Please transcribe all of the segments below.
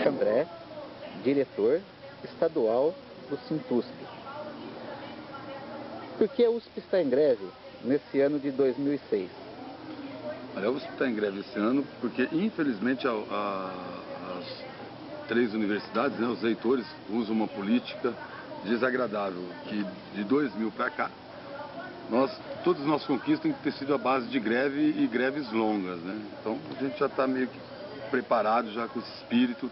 André, diretor estadual do Sintusp. Por que a USP está em greve nesse ano de 2006? Olha, a USP está em greve esse ano porque, infelizmente, as três universidades, né, os reitores, usam uma política desagradável, que de 2000 para cá, todas as nossas conquistas têm que ter sido a base de greve e greves longas, né? Então, a gente já está meio que preparado já com esse espírito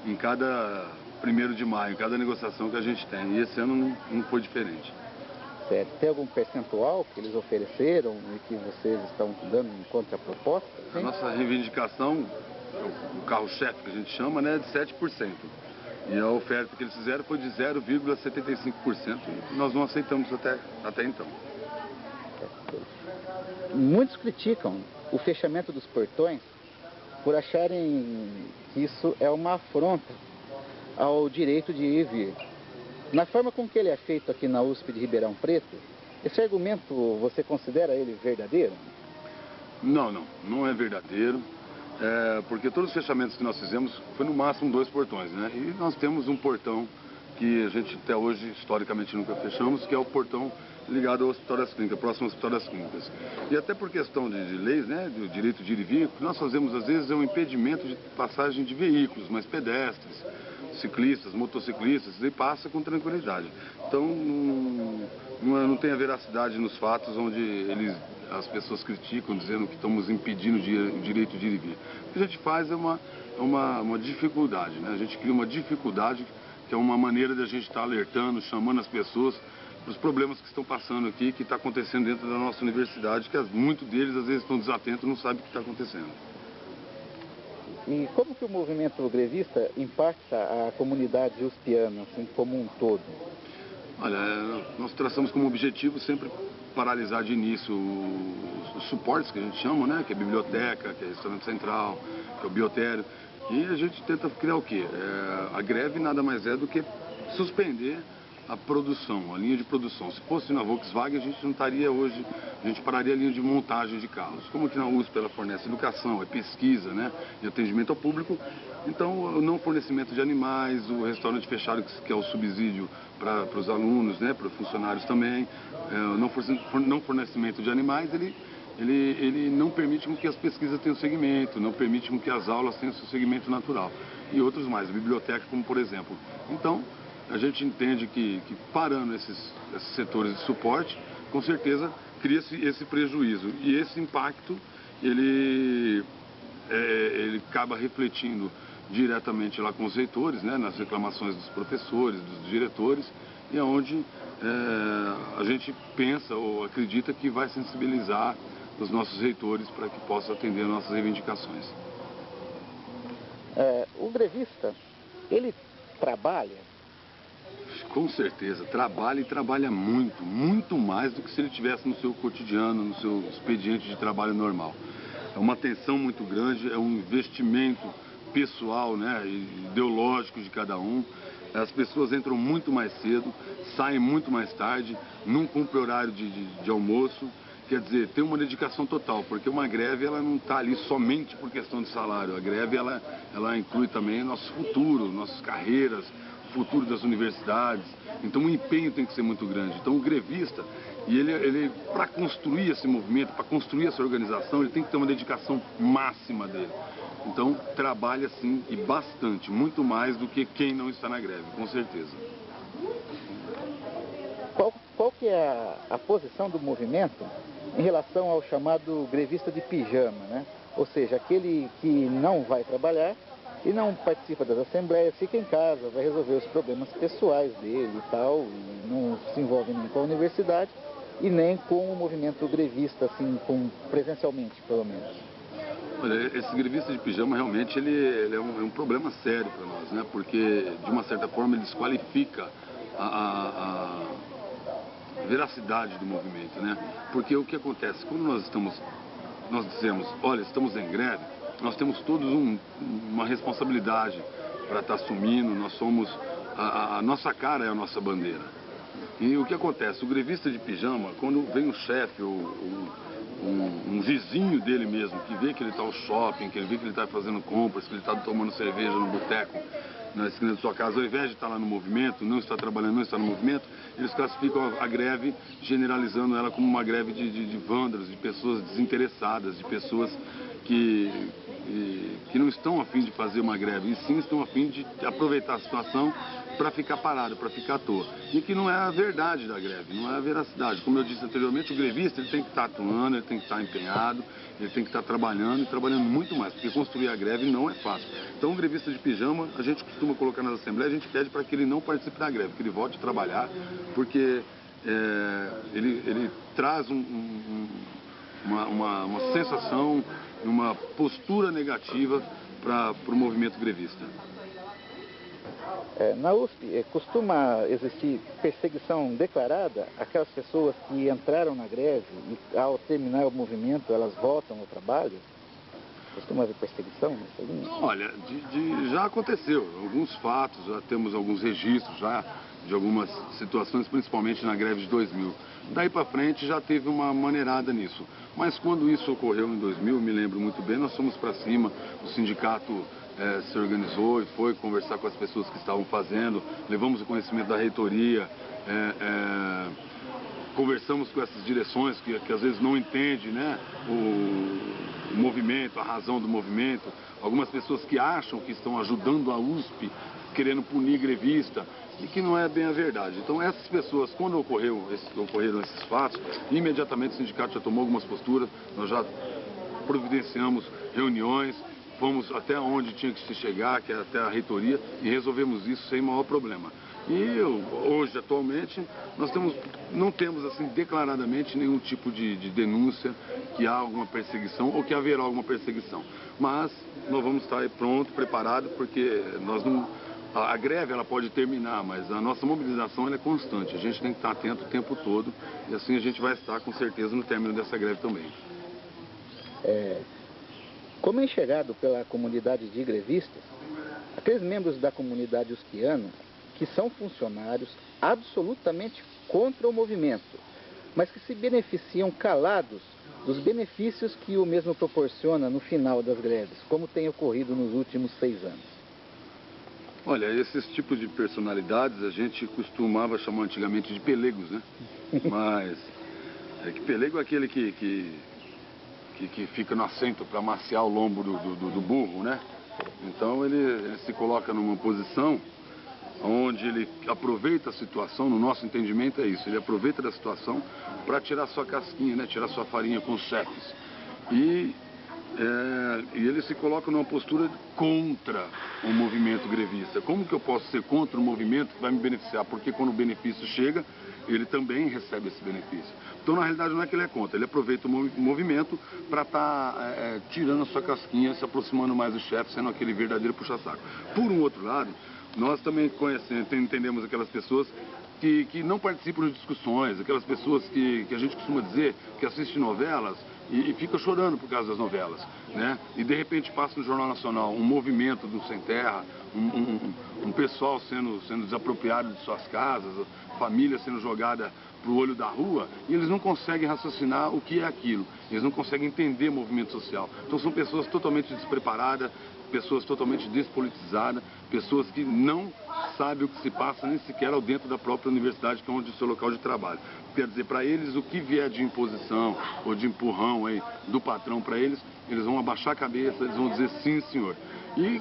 em cada 1º de maio, em cada negociação que a gente tem. E esse ano não foi diferente. Certo. Tem algum percentual que eles ofereceram e que vocês estão dando em contraproposta? A nossa reivindicação, o carro-chefe que a gente chama, né, é de 7%. E a oferta que eles fizeram foi de 0,75%. E nós não aceitamos até então. Muitos criticam o fechamento dos portões por acharem que isso é uma afronta ao direito de ir e vir. Na forma com que ele é feito aqui na USP de Ribeirão Preto, esse argumento você considera ele verdadeiro? Não é verdadeiro, porque todos os fechamentos que nós fizemos foi no máximo 2 portões, né? E nós temos um portão que a gente até hoje, historicamente, nunca fechamos, que é o portão ligado ao Hospital das Clínicas, próximo ao Hospital das Clínicas. E até por questão de leis, né, do direito de ir e vir, o que nós fazemos às vezes é um impedimento de passagem de veículos, mas pedestres, ciclistas, motociclistas, e passa com tranquilidade. Então, não tem a veracidade nos fatos onde as pessoas criticam, dizendo que estamos impedindo o direito de ir e vir. O que a gente faz é uma dificuldade, né? A gente cria uma dificuldade, que é uma maneira de a gente estar alertando, chamando as pessoas para os problemas que estão passando aqui, que está acontecendo dentro da nossa universidade, que muitos deles às vezes estão desatentos e não sabem o que está acontecendo. E como que o movimento grevista impacta a comunidade uspiana, assim, como um todo? Olha, nós traçamos como objetivo sempre paralisar de início os suportes que a gente chama, né? Que é a biblioteca, que é o restaurante central, que é o biotério. E a gente tenta criar o quê? A greve nada mais é do que suspender a produção, a linha de produção. Se fosse na Volkswagen, a gente não estaria hoje, a gente pararia a linha de montagem de carros. Como aqui na USP ela fornece educação, é pesquisa, né, e atendimento ao público, então o não fornecimento de animais, o restaurante fechado, que é o subsídio para os alunos, né, para os funcionários também, o não fornecimento de animais, ele não permite com que as pesquisas tenham segmento, não permite com que as aulas tenham seu segmento natural. E outros mais, a biblioteca como por exemplo. Então, a gente entende que parando esses setores de suporte, com certeza cria-se esse prejuízo. E esse impacto, ele acaba refletindo diretamente lá com os reitores, né, nas reclamações dos professores, dos diretores, e é onde a gente pensa ou acredita que vai sensibilizar os nossos reitores para que possam atender as nossas reivindicações. O grevista, ele trabalha? Com certeza, trabalha e trabalha muito, muito mais do que se ele estivesse no seu cotidiano, no seu expediente de trabalho normal. É uma tensão muito grande, é um investimento pessoal, né, ideológico de cada um. As pessoas entram muito mais cedo, saem muito mais tarde, não cumpre horário de almoço. Quer dizer, tem uma dedicação total, porque uma greve ela não está ali somente por questão de salário. A greve ela inclui também nosso futuro, nossas carreiras, o futuro das universidades. Então o empenho tem que ser muito grande. Então o grevista, ele para construir esse movimento, para construir essa organização, ele tem que ter uma dedicação máxima dele. Então trabalha sim e bastante, muito mais do que quem não está na greve, com certeza. Qual que é a posição do movimento em relação ao chamado grevista de pijama, né? Ou seja, aquele que não vai trabalhar e não participa das assembleias, fica em casa, vai resolver os problemas pessoais dele e tal, e não se envolve nem com a universidade e nem com o movimento grevista, assim, presencialmente, pelo menos. Olha, esse grevista de pijama realmente ele é um problema sério para nós, né? Porque de uma certa forma ele desqualifica a veracidade do movimento, né? Porque o que acontece, quando nós dizemos, olha, estamos em greve, nós temos todos uma responsabilidade para estar assumindo, nós somos, a nossa cara é a nossa bandeira. E o que acontece, o grevista de pijama, quando vem o chefe, um vizinho dele mesmo, que vê que ele está ao shopping, que ele vê que ele está fazendo compras, que ele está tomando cerveja no boteco, na esquina da sua casa, ao invés de estar lá no movimento, não está trabalhando, não está no movimento, eles classificam a greve, generalizando ela como uma greve de vândalos, de pessoas desinteressadas, de pessoas que não estão a fim de fazer uma greve, e sim estão a fim de aproveitar a situação para ficar parado, para ficar à toa. E que não é a verdade da greve, não é a veracidade. Como eu disse anteriormente, o grevista ele tem que estar atuando, ele tem que estar empenhado, ele tem que estar trabalhando e trabalhando muito mais, porque construir a greve não é fácil. Então, o grevista de pijama, a gente costuma colocar nas assembleias, a gente pede para que ele não participe da greve, que ele volte a trabalhar, porque ele traz uma sensação, uma postura negativa para o movimento grevista. Na USP costuma existir perseguição declarada àquelas pessoas que entraram na greve e ao terminar o movimento elas voltam ao trabalho? Costuma haver perseguição nessa linha? Olha, já aconteceu alguns fatos, já temos alguns registros já de algumas situações, principalmente na greve de 2000. Daí para frente já teve uma maneirada nisso. Mas quando isso ocorreu em 2000, me lembro muito bem, nós fomos para cima, o sindicato se organizou e foi conversar com as pessoas que estavam fazendo, levamos o conhecimento da reitoria, conversamos com essas direções que às vezes não entendem, né, o movimento, a razão do movimento, algumas pessoas que acham que estão ajudando a USP, querendo punir grevista, e que não é bem a verdade. Então essas pessoas, quando ocorreram esses fatos, imediatamente o sindicato já tomou algumas posturas, nós já providenciamos reuniões, fomos até onde tinha que se chegar, que é até a reitoria, e resolvemos isso sem maior problema. E hoje, atualmente, nós não temos assim declaradamente nenhum tipo de denúncia que há alguma perseguição ou que haverá alguma perseguição. Mas nós vamos estar aí pronto, preparado, porque a greve ela pode terminar, mas a nossa mobilização ela é constante. A gente tem que estar atento o tempo todo e assim a gente vai estar com certeza no término dessa greve também. Como é enxergado pela comunidade de grevistas, aqueles membros da comunidade uskiana que são funcionários absolutamente contra o movimento, mas que se beneficiam calados dos benefícios que o mesmo proporciona no final das greves, como tem ocorrido nos últimos 6 anos? Olha, esses tipos de personalidades a gente costumava chamar antigamente de pelegos, né? Mas é que pelego é aquele que fica no assento para amaciar o lombo do burro, né? Então ele se coloca numa posição onde ele aproveita a situação, no nosso entendimento é isso, ele aproveita da situação para tirar sua casquinha, né? Tirar sua farinha com os chefes. E ele se coloca numa postura contra o movimento grevista. Como que eu posso ser contra o movimento que vai me beneficiar? Porque quando o benefício chega, ele também recebe esse benefício. Então, na realidade, não é que ele é contra, ele aproveita o movimento para estar tirando a sua casquinha, se aproximando mais do chefe, sendo aquele verdadeiro puxa-saco. Por um outro lado, nós também entendemos aquelas pessoas que não participam de discussões, aquelas pessoas que a gente costuma dizer que assistem novelas e fica chorando por causa das novelas, né? E de repente passa no Jornal Nacional um movimento do sem terra, um pessoal sendo desapropriado de suas casas, família sendo jogada para o olho da rua, e eles não conseguem raciocinar o que é aquilo, eles não conseguem entender movimento social. Então são pessoas totalmente despreparadas, pessoas totalmente despolitizadas, pessoas que não sabem o que se passa nem sequer ao dentro da própria universidade, que é onde é o seu local de trabalho. Quer dizer, para eles, o que vier de imposição ou de empurrão aí do patrão para eles vão abaixar a cabeça, eles vão dizer sim, senhor. E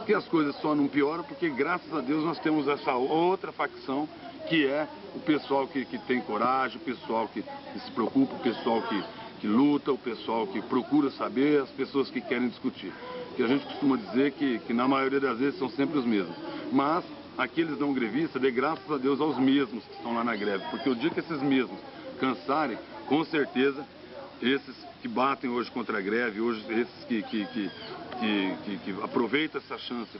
que as coisas só não pioram porque, graças a Deus, nós temos essa outra facção, que é o pessoal que tem coragem, o pessoal que se preocupa, o pessoal que luta, o pessoal que procura saber, as pessoas que querem discutir. Que a gente costuma dizer que na maioria das vezes são sempre os mesmos. Mas aqueles não grevistas, dê graças a Deus aos mesmos que estão lá na greve. Porque o dia que esses mesmos cansarem, com certeza, esses que batem hoje contra a greve, hoje esses que aproveitam essa chance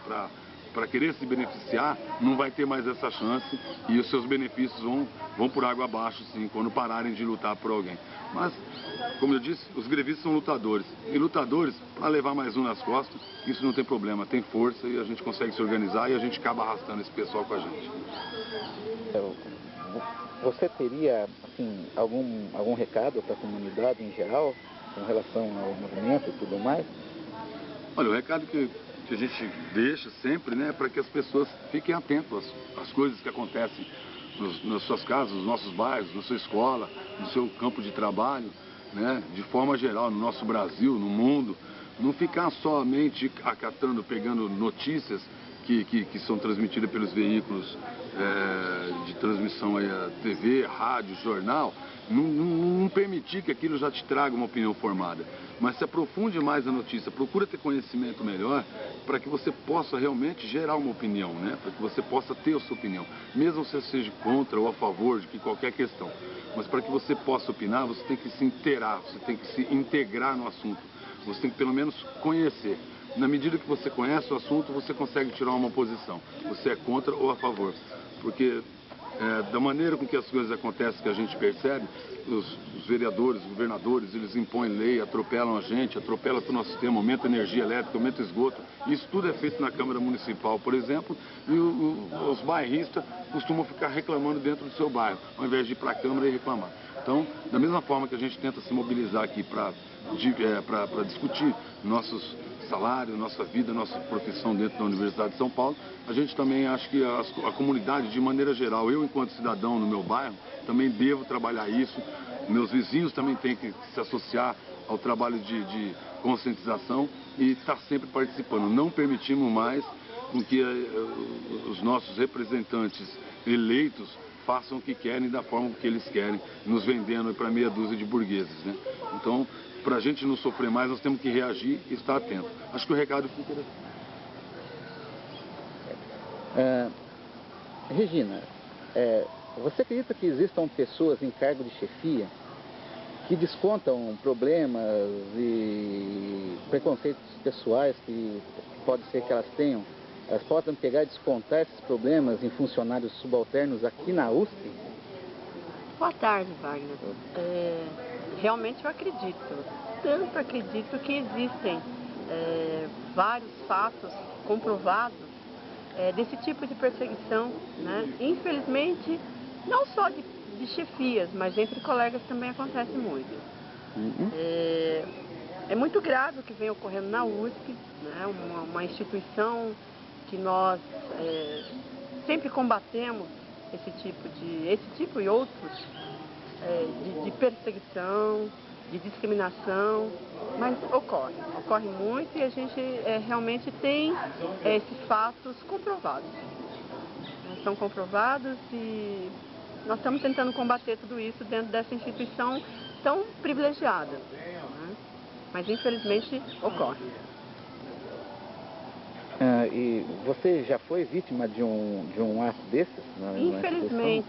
para querer se beneficiar, não vai ter mais essa chance e os seus benefícios vão por água abaixo, sim, quando pararem de lutar por alguém. Mas como eu disse, os grevistas são lutadores. E lutadores, para levar mais um nas costas, isso não tem problema, tem força e a gente consegue se organizar e a gente acaba arrastando esse pessoal com a gente. Você teria, assim, algum recado para a comunidade em geral, com relação ao movimento e tudo mais? Olha, o recado que a gente deixa sempre, né, é para que as pessoas fiquem atentas às coisas que acontecem nas suas casas, nos nossos bairros, na sua escola, no seu campo de trabalho, né, de forma geral, no nosso Brasil, no mundo. Não ficar somente acatando, pegando notícias que são transmitidas pelos veículos de transmissão aí, a TV, rádio, jornal, não permitir que aquilo já te traga uma opinião formada, mas se aprofunde mais na notícia, procura ter conhecimento melhor para que você possa realmente gerar uma opinião, né? Para que você possa ter a sua opinião, mesmo se você seja contra ou a favor de qualquer questão, mas para que você possa opinar, você tem que se inteirar, você tem que se integrar no assunto, você tem que pelo menos conhecer. Na medida que você conhece o assunto, você consegue tirar uma posição. Você é contra ou a favor. Porque da maneira com que as coisas acontecem, que a gente percebe, os vereadores, os governadores, eles impõem lei, atropelam a gente, atropelam todo o nosso sistema, aumenta a energia elétrica, aumenta o esgoto. Isso tudo é feito na Câmara Municipal, por exemplo, e os bairristas costumam ficar reclamando dentro do seu bairro, ao invés de ir para a Câmara e reclamar. Então, da mesma forma que a gente tenta se mobilizar aqui para discutir nossos salários, nossa vida, nossa profissão dentro da Universidade de São Paulo, a gente também acha que a comunidade, de maneira geral, eu enquanto cidadão no meu bairro, também devo trabalhar isso, meus vizinhos também têm que se associar ao trabalho de conscientização e estar sempre participando. Não permitimos mais com que os nossos representantes eleitos façam o que querem da forma que eles querem, nos vendendo para meia dúzia de burgueses, né? Então, para a gente não sofrer mais, nós temos que reagir e estar atento. Acho que o recado fica interessante. Regina, você acredita que existam pessoas em cargo de chefia que descontam problemas e preconceitos pessoais que pode ser que elas tenham, elas possam pegar e descontar esses problemas em funcionários subalternos aqui na USP? Boa tarde, Wagner. Realmente eu acredito, tanto acredito que existem vários fatos comprovados desse tipo de perseguição, né? Infelizmente, não só de chefias, mas entre colegas também acontece muito. Uhum. É muito grave o que vem ocorrendo na USP, né? Uma instituição que nós sempre combatemos esse tipo e outros de perseguição, de discriminação, mas ocorre muito e a gente realmente tem esses fatos comprovados. São comprovados e nós estamos tentando combater tudo isso dentro dessa instituição tão privilegiada, né? Mas infelizmente ocorre. E você já foi vítima de um ato desses?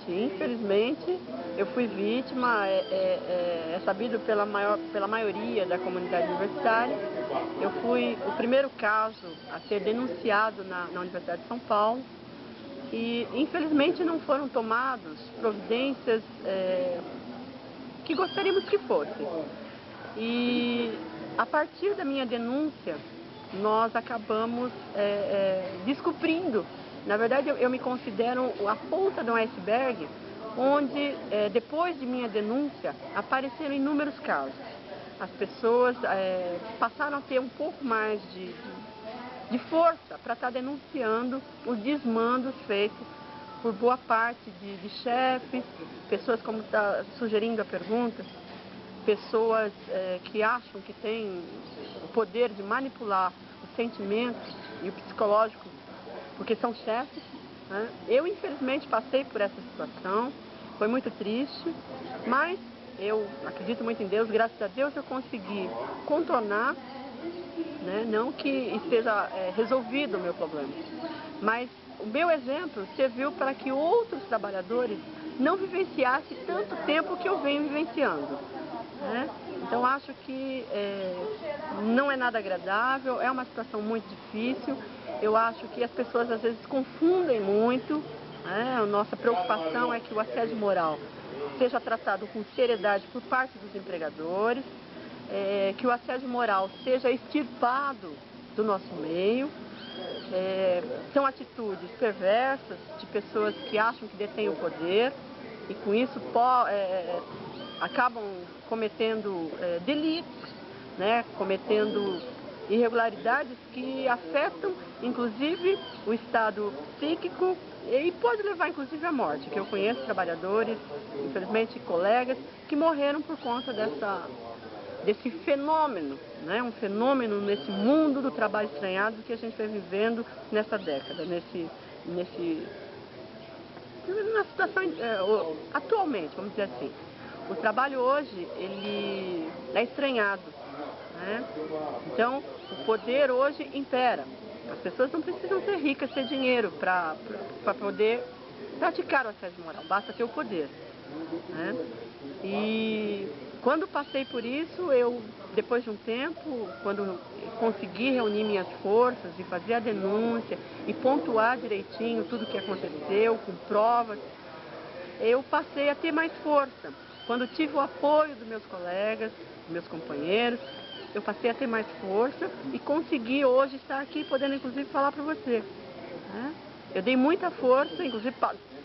Infelizmente, eu fui vítima, é sabido pela maioria da comunidade universitária. Eu fui o primeiro caso a ser denunciado na Universidade de São Paulo e infelizmente não foram tomadas providências que gostaríamos que fossem. E a partir da minha denúncia, nós acabamos descobrindo. Na verdade, eu me considero a ponta de um iceberg, onde, depois de minha denúncia, apareceram inúmeros casos. As pessoas passaram a ter um pouco mais de força para estar denunciando os desmandos feitos por boa parte de chefes, pessoas, como está sugerindo a pergunta, pessoas que acham que têm o poder de manipular os sentimentos e o psicológico, porque são chefes, né? Eu, infelizmente, passei por essa situação, foi muito triste, mas eu acredito muito em Deus, graças a Deus eu consegui contornar, né? Não que esteja resolvido o meu problema, mas o meu exemplo serviu para que outros trabalhadores não vivenciassem tanto tempo que eu venho vivenciando, né? Então acho que não é nada agradável, é uma situação muito difícil. Eu acho que as pessoas às vezes confundem muito, né? A nossa preocupação é que o assédio moral seja tratado com seriedade por parte dos empregadores, que o assédio moral seja extirpado do nosso meio. São atitudes perversas de pessoas que acham que detêm o poder e com isso acabam cometendo delitos, né, cometendo irregularidades que afetam inclusive o estado psíquico e pode levar inclusive à morte, que eu conheço trabalhadores, infelizmente colegas, que morreram por conta desse fenômeno, né? Um fenômeno nesse mundo do trabalho estranhado que a gente vem vivendo nessa década, na situação atualmente, vamos dizer assim. O trabalho hoje, ele é estranhado, né? Então, o poder hoje impera. As pessoas não precisam ser ricas, ter dinheiro para poder praticar o assédio moral, basta ter o poder, né? E quando passei por isso, depois de um tempo, quando consegui reunir minhas forças e fazer a denúncia e pontuar direitinho tudo o que aconteceu, com provas, eu passei a ter mais força. Quando tive o apoio dos meus colegas, dos meus companheiros, eu passei a ter mais força e consegui hoje estar aqui podendo inclusive falar para você, né? Eu dei muita força, inclusive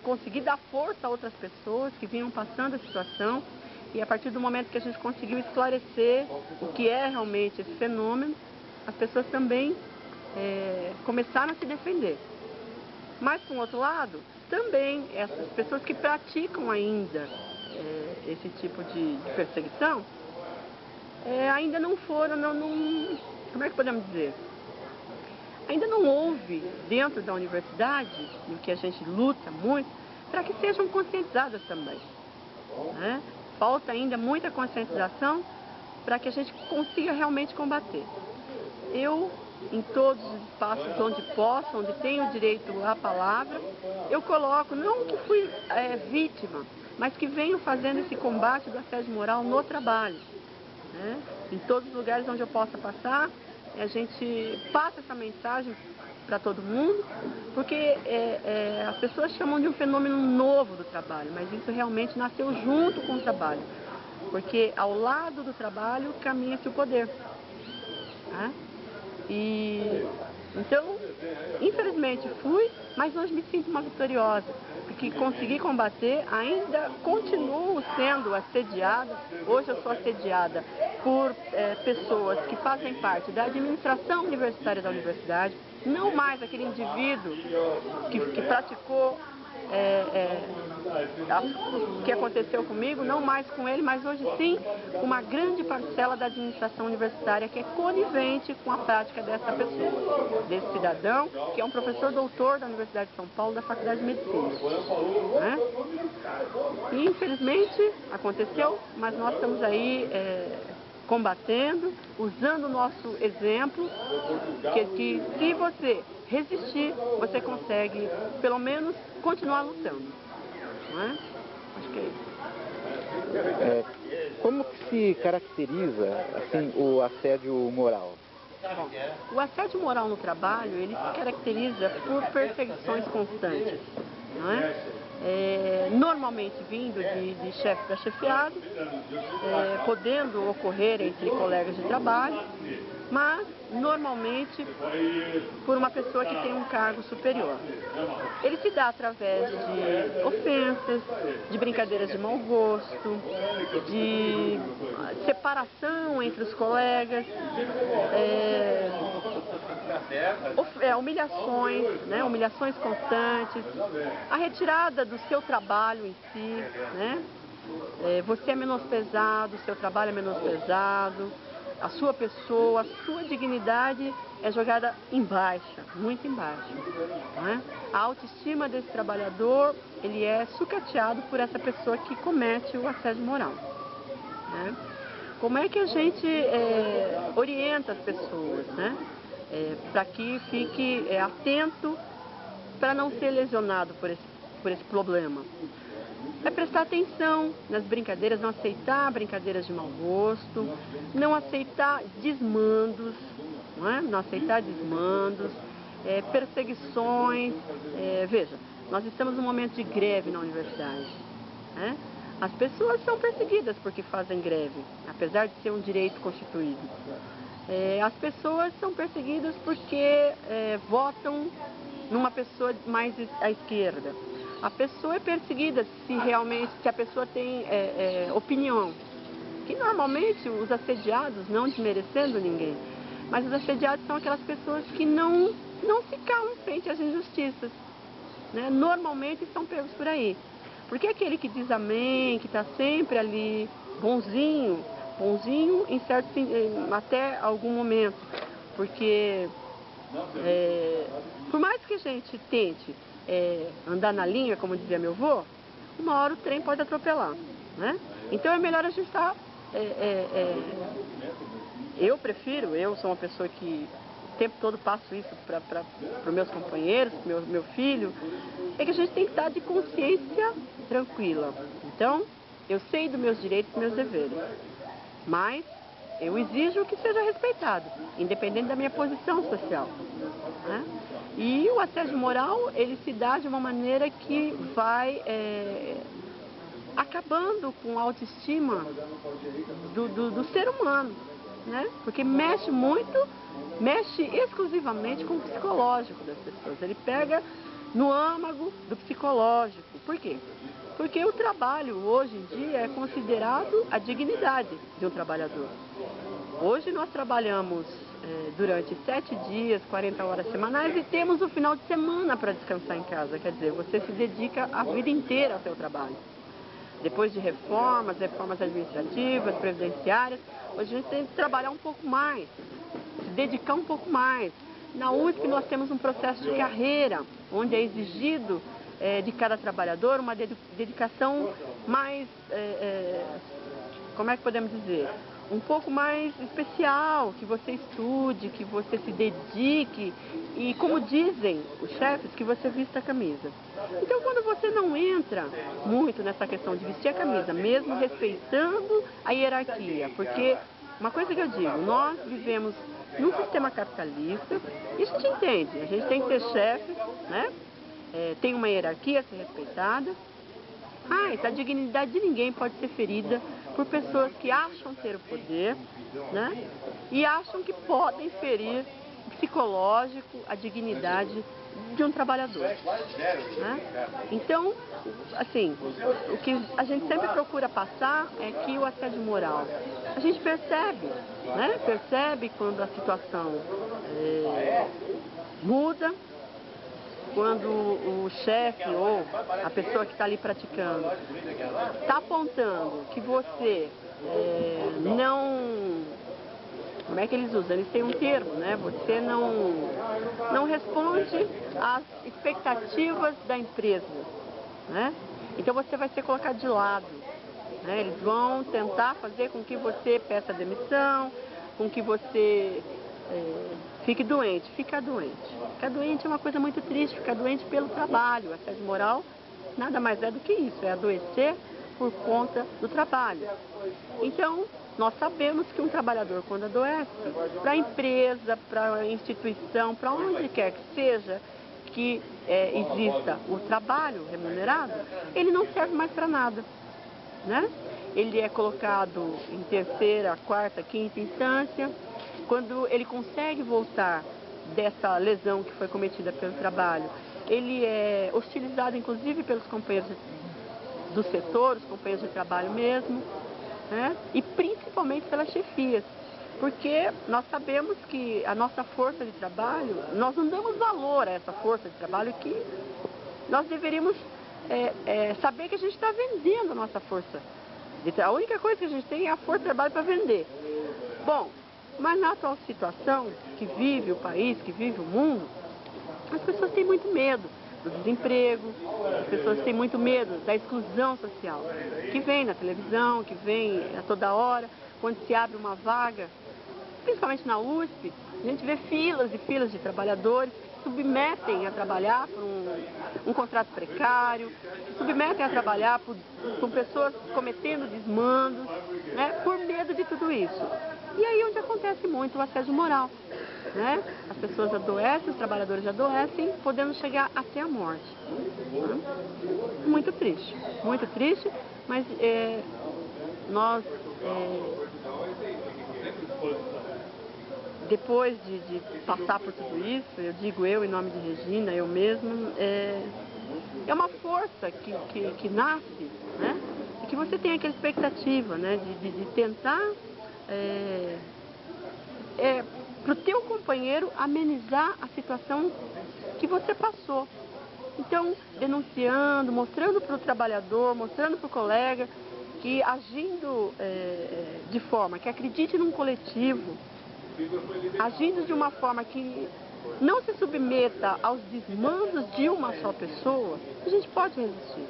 consegui dar força a outras pessoas que vinham passando a situação e a partir do momento que a gente conseguiu esclarecer o que é realmente esse fenômeno, as pessoas também começaram a se defender. Mas, por outro lado, também essas pessoas que praticam ainda esse tipo de perseguição, ainda não foram, como é que podemos dizer? Ainda não houve dentro da universidade, no que a gente luta muito, para que sejam conscientizadas também, né? Falta ainda muita conscientização para que a gente consiga realmente combater. Eu, em todos os espaços onde posso, onde tenho direito à palavra, eu coloco, não que fui vítima, mas que venho fazendo esse combate do assédio moral no trabalho, né? Em todos os lugares onde eu possa passar, a gente passa essa mensagem para todo mundo, porque as pessoas chamam de um fenômeno novo do trabalho, mas isso realmente nasceu junto com o trabalho, porque ao lado do trabalho caminha-se o poder, né? Então, infelizmente fui, mas hoje me sinto uma vitoriosa, porque consegui combater, ainda continuo sendo assediada. Hoje eu sou assediada por pessoas que fazem parte da administração universitária da universidade, não mais aquele indivíduo que praticou o que aconteceu comigo, não mais com ele, mas hoje sim uma grande parcela da administração universitária que é conivente com a prática dessa pessoa, desse cidadão, que é um professor doutor da Universidade de São Paulo, da Faculdade de Medicina, né? E infelizmente aconteceu, mas nós estamos aí combatendo, usando o nosso exemplo, que se você resistir, você consegue, pelo menos, continuar lutando, não é? Acho que é isso. Como que se caracteriza, assim, o assédio moral? Bom, o assédio moral no trabalho, ele se caracteriza por perseguições constantes, não é? Normalmente vindo de chefe para chefiado, podendo ocorrer entre colegas de trabalho, mas normalmente por uma pessoa que tem um cargo superior. Ele se dá através de ofensas, de brincadeiras de mau gosto, de separação entre os colegas, humilhações, né? Humilhações constantes, a retirada do seu trabalho em si, né? Você é menosprezado, o seu trabalho é menosprezado, a sua pessoa, a sua dignidade é jogada em baixa, muito em baixa, né? A autoestima desse trabalhador, ele é sucateado por essa pessoa que comete o assédio moral, né? Como é que a gente orienta as pessoas, né? Para que fique atento para não ser lesionado por esse problema? É prestar atenção nas brincadeiras, não aceitar brincadeiras de mau gosto, não aceitar desmandos, não é? Não aceitar desmandos, perseguições. Veja, nós estamos num momento de greve na universidade, né? As pessoas são perseguidas porque fazem greve, apesar de ser um direito constituído. As pessoas são perseguidas porque votam numa pessoa mais à esquerda. A pessoa é perseguida se a pessoa tem opinião. Que normalmente os assediados, não desmerecendo ninguém, mas os assediados são aquelas pessoas que não se calam frente às injustiças, né? Normalmente estão pegos por aí. Porque aquele que diz amém, que está sempre ali, bonzinho em certo, até algum momento. Porque por mais que a gente tente andar na linha, como dizia meu avô, uma hora o trem pode atropelar, né? Então é melhor a gente estar... eu sou uma pessoa que o tempo todo passo isso para os meus companheiros, meu filho, é que a gente tem que estar de consciência tranquila. Então, eu sei dos meus direitos e meus deveres, mas eu exijo que seja respeitado, independente da minha posição social, né? E o assédio moral, ele se dá de uma maneira que vai acabando com a autoestima do ser humano, né? Porque mexe exclusivamente com o psicológico das pessoas. Ele pega no âmago do psicológico. Por quê? Porque o trabalho hoje em dia é considerado a dignidade de um trabalhador. Hoje nós trabalhamos durante 7 dias, 40 horas semanais e temos o final de semana para descansar em casa. Quer dizer, você se dedica a vida inteira ao seu trabalho. Depois de reformas administrativas, previdenciárias, hoje a gente tem que trabalhar um pouco mais, se dedicar um pouco mais. Na USP nós temos um processo de carreira, onde é exigido de cada trabalhador uma dedicação mais, como é que podemos dizer? Um pouco mais especial, que você estude, que você se dedique e, como dizem os chefes, que você vista a camisa. Então, quando você não entra muito nessa questão de vestir a camisa, mesmo respeitando a hierarquia, porque uma coisa que eu digo, nós vivemos num sistema capitalista e a gente entende, a gente tem que ter chefe, né? Tem uma hierarquia a ser respeitada, mas a dignidade de ninguém pode ser ferida por pessoas que acham ter o poder, né? E acham que podem ferir o psicológico, a dignidade de um trabalhador, né? Então, assim, o que a gente sempre procura passar é que o assédio moral, a gente percebe, né? Percebe quando a situação muda, quando o chefe ou a pessoa que está ali praticando está apontando que você não... Como é que eles usam? Eles têm um termo, né? Você não responde às expectativas da empresa, né? Então você vai ser colocado de lado, né? Eles vão tentar fazer com que você peça demissão, com que você fique doente. Ficar doente é uma coisa muito triste, ficar doente pelo trabalho. O assédio moral nada mais é do que isso, é adoecer por conta do trabalho. Então, nós sabemos que um trabalhador, quando adoece, para a empresa, para a instituição, para onde quer que seja que exista o trabalho remunerado, ele não serve mais para nada, né? Ele é colocado em terceira, quarta, quinta instância. Quando ele consegue voltar dessa lesão que foi cometida pelo trabalho, ele é hostilizado, inclusive, pelos companheiros do setor, os companheiros de trabalho mesmo, né? E principalmente pelas chefias, porque nós sabemos que a nossa força de trabalho, nós não damos valor a essa força de trabalho, que nós deveríamos saber que a gente está vendendo a nossa força. A única coisa que a gente tem é a força de trabalho para vender. Bom, mas na atual situação que vive o país, que vive o mundo, as pessoas têm muito medo do desemprego, as pessoas têm muito medo da exclusão social, que vem na televisão, que vem a toda hora, quando se abre uma vaga, principalmente na USP, a gente vê filas e filas de trabalhadores que se submetem a trabalhar por um contrato precário, se submetem a trabalhar com pessoas cometendo desmandos, né, por medo de tudo isso. E aí onde acontece muito o assédio moral, né? As pessoas adoecem, os trabalhadores adoecem, podendo chegar até a morte. Muito triste, mas nós, depois de passar por tudo isso, eu digo eu em nome de Regina, eu mesma, é uma força que nasce, né? E que você tem aquela expectativa, né? De tentar para o teu companheiro amenizar a situação que você passou. Então, denunciando, mostrando para o trabalhador, mostrando para o colega que agindo de forma que acredite num coletivo, agindo de uma forma que não se submeta aos desmandos de uma só pessoa, a gente pode resistir.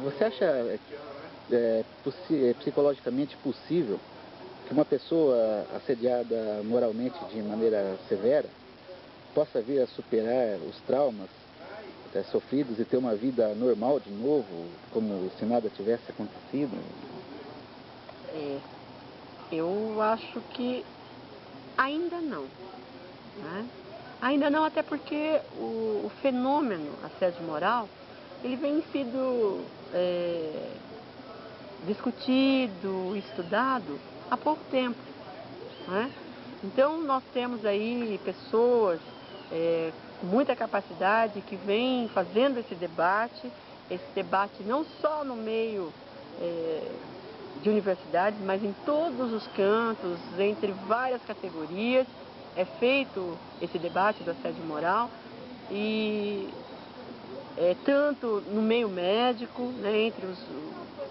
Você acha psicologicamente possível que uma pessoa assediada moralmente de maneira severa possa vir a superar os traumas sofridos e ter uma vida normal de novo, como se nada tivesse acontecido? Eu acho que ainda não, né? Ainda não, até porque o fenômeno assédio moral, ele vem sido discutido, estudado há pouco tempo, né? Então nós temos aí pessoas com muita capacidade que vêm fazendo esse debate não só no meio de universidades, mas em todos os cantos, entre várias categorias, é feito esse debate do assédio moral, e tanto no meio médico, né, entre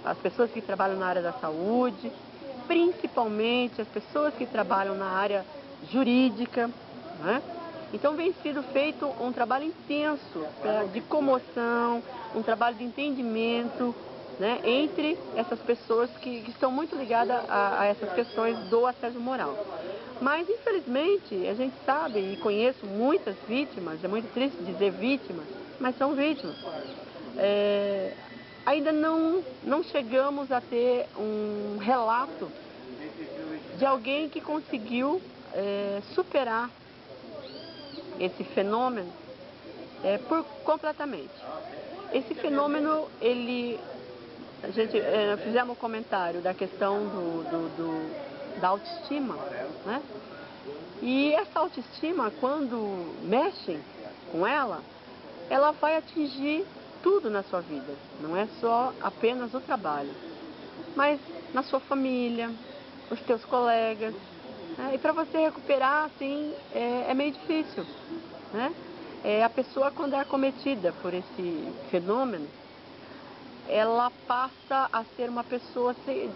as pessoas que trabalham na área da saúde, principalmente as pessoas que trabalham na área jurídica, né? Então vem sido feito um trabalho intenso de comoção, um trabalho de entendimento, né, entre essas pessoas que estão muito ligadas a essas questões do assédio moral. Mas, infelizmente, a gente sabe e conheço muitas vítimas, é muito triste dizer vítimas, mas são vítimas. Ainda não chegamos a ter um relato de alguém que conseguiu superar esse fenômeno completamente. Esse fenômeno, a gente fizemos um comentário da questão da autoestima, né? E essa autoestima, quando mexem com ela vai atingir tudo na sua vida. Não é só apenas o trabalho, mas na sua família, os teus colegas. Né? E para você recuperar, assim, é meio difícil, né? A pessoa, quando é acometida por esse fenômeno, ela passa a ser uma pessoa que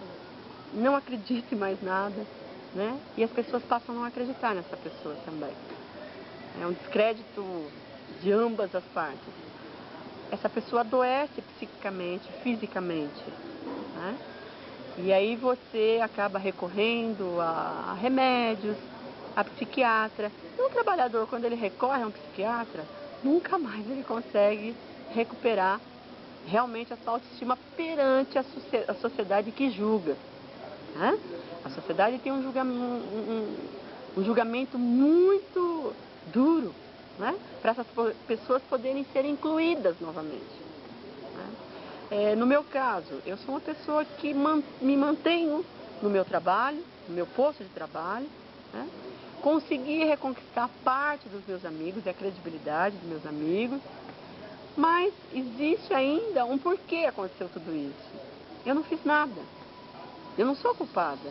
não acredita em mais nada, né? E as pessoas passam a não acreditar nessa pessoa também. É um descrédito de ambas as partes. Essa pessoa adoece psiquicamente, fisicamente, né? E aí você acaba recorrendo a remédios, a psiquiatra. E um trabalhador, quando ele recorre a um psiquiatra, nunca mais ele consegue recuperar realmente a sua autoestima perante a sociedade que julga, né? A sociedade tem um julgamento muito duro, né? Para essas pessoas poderem ser incluídas novamente, né? No meu caso, eu sou uma pessoa que me mantenho no meu trabalho, no meu posto de trabalho, né? Consegui reconquistar parte dos meus amigos e a credibilidade dos meus amigos, mas existe ainda um porquê aconteceu tudo isso. Eu não fiz nada, eu não sou culpada.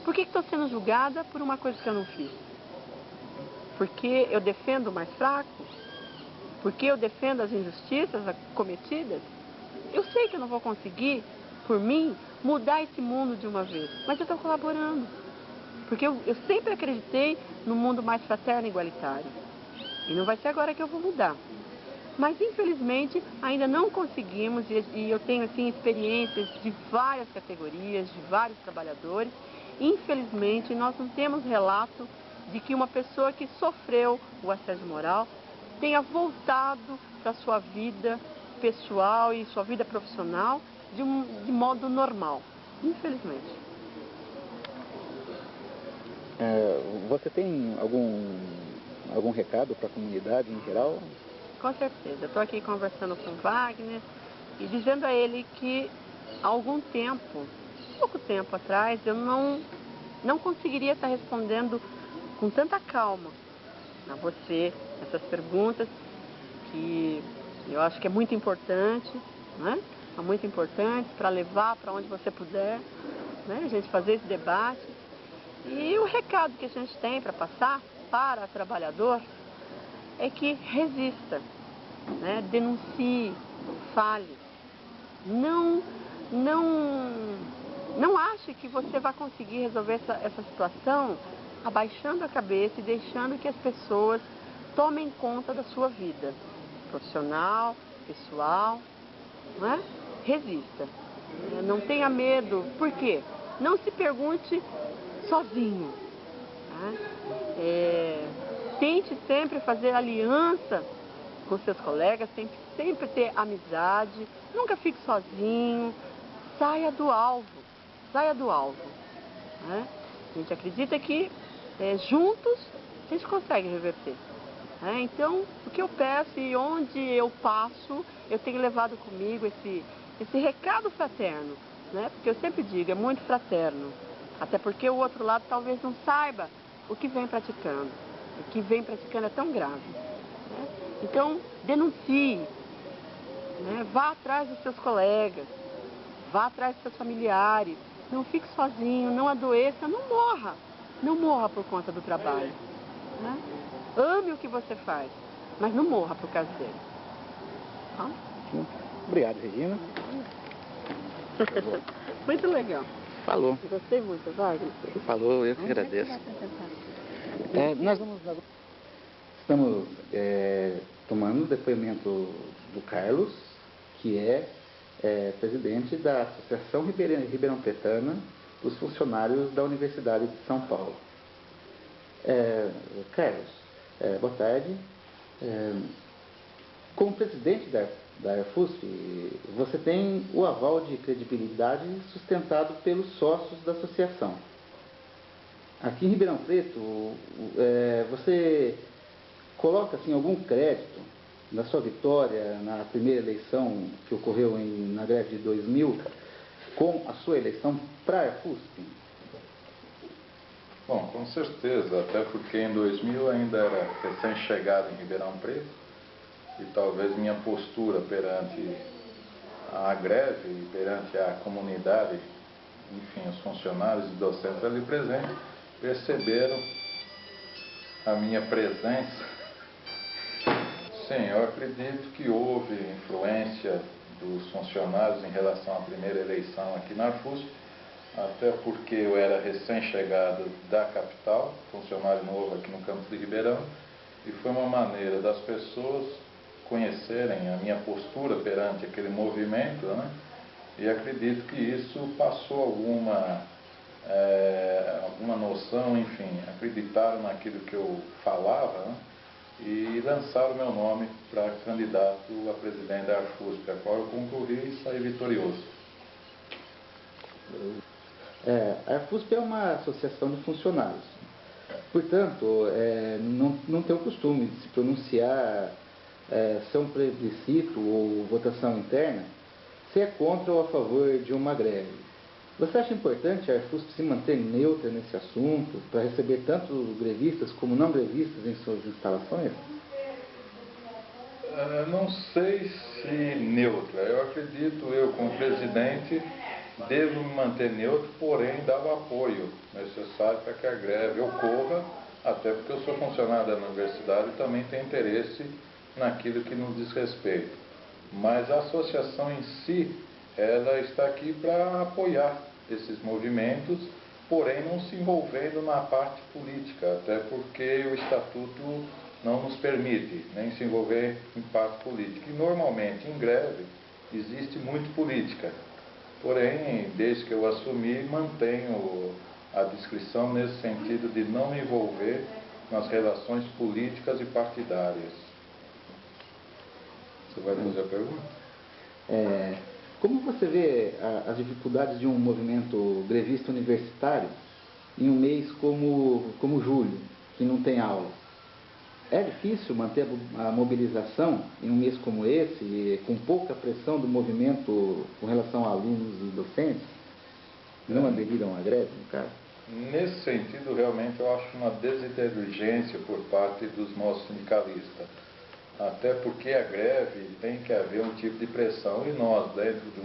Por que estou sendo julgada por uma coisa que eu não fiz? Porque eu defendo o mais fraco? Porque eu defendo as injustiças cometidas? Eu sei que eu não vou conseguir, por mim, mudar esse mundo de uma vez, mas eu estou colaborando. Porque eu sempre acreditei no mundo mais fraterno e igualitário. E não vai ser agora que eu vou mudar. Mas, infelizmente, ainda não conseguimos, e eu tenho, assim, experiências de várias categorias, de vários trabalhadores. Infelizmente, nós não temos relato de que uma pessoa que sofreu o assédio moral tenha voltado para a sua vida pessoal e sua vida profissional de modo normal. infelizmente. Você tem algum recado para a comunidade em geral? Com certeza. Eu estou aqui conversando com o Wagner e dizendo a ele que há algum tempo, pouco tempo atrás, eu não conseguiria estar respondendo com tanta calma a você essas perguntas que eu acho que é muito importante, né? É muito importante para levar para onde você puder, né? A gente fazer esse debate. E o recado que a gente tem para passar para o trabalhador é que resista, né? Denuncie, fale. Não ache que você vai conseguir resolver essa situação abaixando a cabeça e deixando que as pessoas tomem conta da sua vida profissional, pessoal, não é? Resista, não tenha medo. Por quê? Não se pergunte sozinho, né? Tente sempre fazer aliança com seus colegas, sempre ter amizade, nunca fique sozinho, saia do alvo, né? A gente acredita que juntos a gente consegue reverter. Então, o que eu peço e onde eu passo, eu tenho levado comigo esse recado fraterno, né? Porque eu sempre digo, é muito fraterno, até porque o outro lado talvez não saiba o que vem praticando. O que vem praticando é tão grave, né? Então, denuncie, né? Vá atrás dos seus colegas, vá atrás dos seus familiares, não fique sozinho, não adoeça, não morra por conta do trabalho, né? Ame o que você faz, mas não morra por causa dele. Tá? Obrigado, Regina. Muito legal. Falou. Gostei muito, Wagner. Falou, eu que agradeço. Nós estamos tomando o depoimento do Carlos, que é presidente da Associação Ribeirão Pretana dos Funcionários da Universidade de São Paulo. Carlos, boa tarde. Como presidente da Arfusp, você tem o aval de credibilidade sustentado pelos sócios da associação. Aqui em Ribeirão Preto, você coloca assim, algum crédito na sua vitória na primeira eleição que ocorreu na greve de 2000 com a sua eleição para a Arfusp? Bom, com certeza, até porque em 2000 ainda era recém-chegado em Ribeirão Preto e talvez minha postura perante a greve e perante a comunidade, enfim, os funcionários e docentes ali presentes, perceberam a minha presença. Sim, eu acredito que houve influência dos funcionários em relação à primeira eleição aqui na Arfusp, até porque eu era recém-chegado da capital, funcionário novo aqui no campus de Ribeirão, e foi uma maneira das pessoas conhecerem a minha postura perante aquele movimento, né? E acredito que isso passou alguma noção, enfim, acreditaram naquilo que eu falava, né? E lançaram o meu nome para candidato a presidente da Arfusp, a qual eu concorri e saí vitorioso. A Arfusp é uma associação de funcionários. Portanto, não tem o costume de se pronunciar se é um plebiscito ou votação interna, se é contra ou a favor de uma greve. Você acha importante a Arfusp se manter neutra nesse assunto, para receber tanto grevistas como não grevistas em suas instalações? Não sei se neutra. Eu acredito, eu como presidente, devo me manter neutro, porém dar o apoio necessário para que a greve ocorra, até porque eu sou funcionário da universidade e também tenho interesse naquilo que nos diz respeito. Mas a associação em si, ela está aqui para apoiar esses movimentos, porém não se envolvendo na parte política, até porque o estatuto não nos permite nem se envolver em parte política. E normalmente em greve existe muito política. Porém, desde que eu assumi, mantenho a discrição nesse sentido de não me envolver nas relações políticas e partidárias. Você vai fazer a pergunta? Como você vê as dificuldades de um movimento grevista universitário em um mês como julho, que não tem aula? É difícil manter a mobilização em um mês como esse, com pouca pressão do movimento com relação a alunos e docentes? Não aderiram à greve, no caso? Nesse sentido, realmente, eu acho uma desinteligência por parte dos nossos sindicalistas. Até porque a greve tem que haver um tipo de pressão e nós, dentro de uma